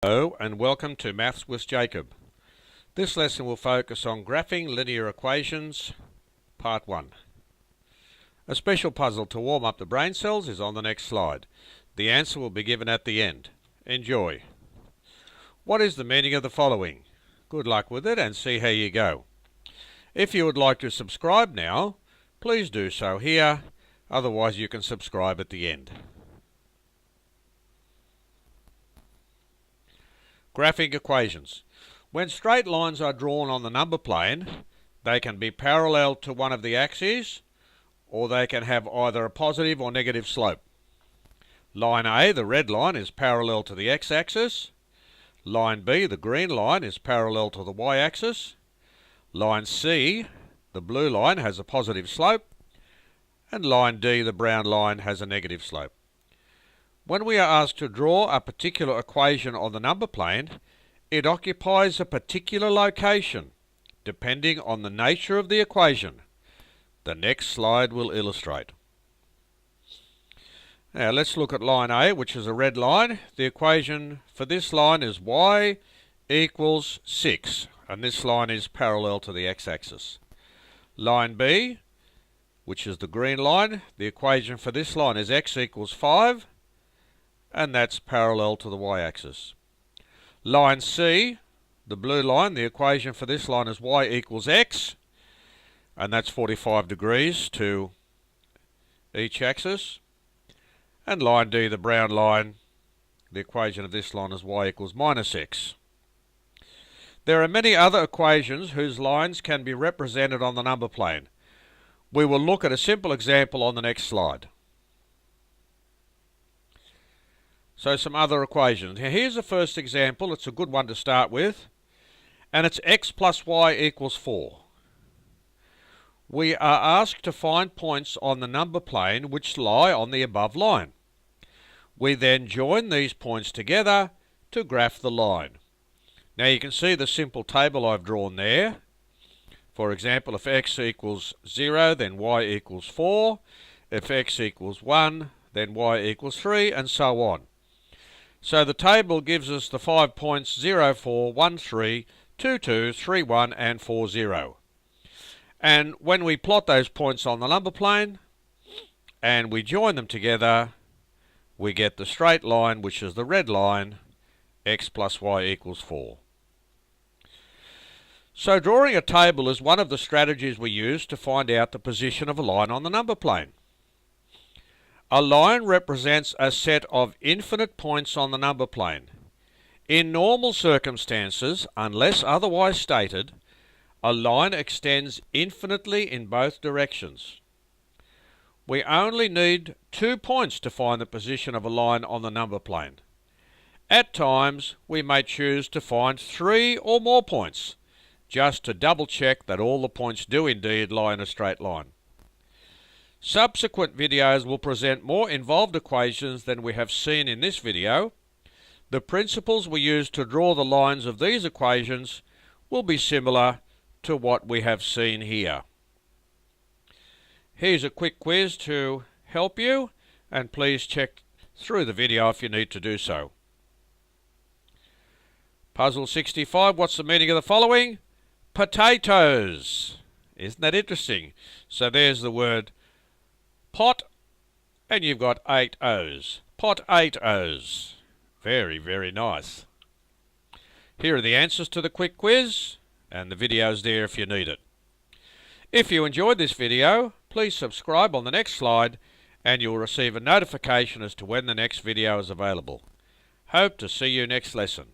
Hello and welcome to Maths with Jacob. This lesson will focus on graphing linear equations, part 1. A special puzzle to warm up the brain cells is on the next slide. The answer will be given at the end. Enjoy. What is the meaning of the following? Good luck with it and see how you go. If you would like to subscribe now, please do so here, otherwise you can subscribe at the end. Graphing equations. When straight lines are drawn on the number plane, they can be parallel to one of the axes, or they can have either a positive or negative slope. Line A, the red line, is parallel to the x-axis. Line B, the green line, is parallel to the y-axis. Line C, the blue line, has a positive slope. And line D, the brown line, has a negative slope. When we are asked to draw a particular equation on the number plane, it occupies a particular location, depending on the nature of the equation. The next slide will illustrate. Now let's look at line A, which is a red line. The equation for this line is y equals 6, and this line is parallel to the x-axis. Line B, which is the green line, the equation for this line is x equals 5, and that's parallel to the y-axis. Line C, the blue line, the equation for this line is y equals x, and that's 45 degrees to each axis. And line D, the brown line, the equation of this line is y equals minus x. There are many other equations whose lines can be represented on the number plane. We will look at a simple example on the next slide. So some other equations. Here's the first example. It's a good one to start with. And it's x plus y equals 4. We are asked to find points on the number plane which lie on the above line. We then join these points together to graph the line. Now you can see the simple table I've drawn there. For example, if x equals 0, then y equals 4. If x equals 1, then y equals 3, and so on. So the table gives us the 5 points 0, 4, 1, 3, 2, 2, 3, 1 and 4, 0. And when we plot those points on the number plane and we join them together, we get the straight line, which is the red line, x plus y equals 4. So drawing a table is one of the strategies we use to find out the position of a line on the number plane. A line represents a set of infinite points on the number plane. In normal circumstances, unless otherwise stated, a line extends infinitely in both directions. We only need 2 points to find the position of a line on the number plane. At times, we may choose to find 3 or more points, just to double check that all the points do indeed lie in a straight line. Subsequent videos will present more involved equations than we have seen in this video. The principles we use to draw the lines of these equations will be similar to what we have seen here. Here's a quick quiz to help you, and please check through the video if you need to do so. Puzzle 65, what's the meaning of the following? Potatoes. Isn't that interesting? So there's the word pot, and you've got 8 O's. Pot-8-O's. Very, very nice. Here are the answers to the quick quiz, and the video's there if you need it. If you enjoyed this video, please subscribe on the next slide, and you'll receive a notification as to when the next video is available. Hope to see you next lesson.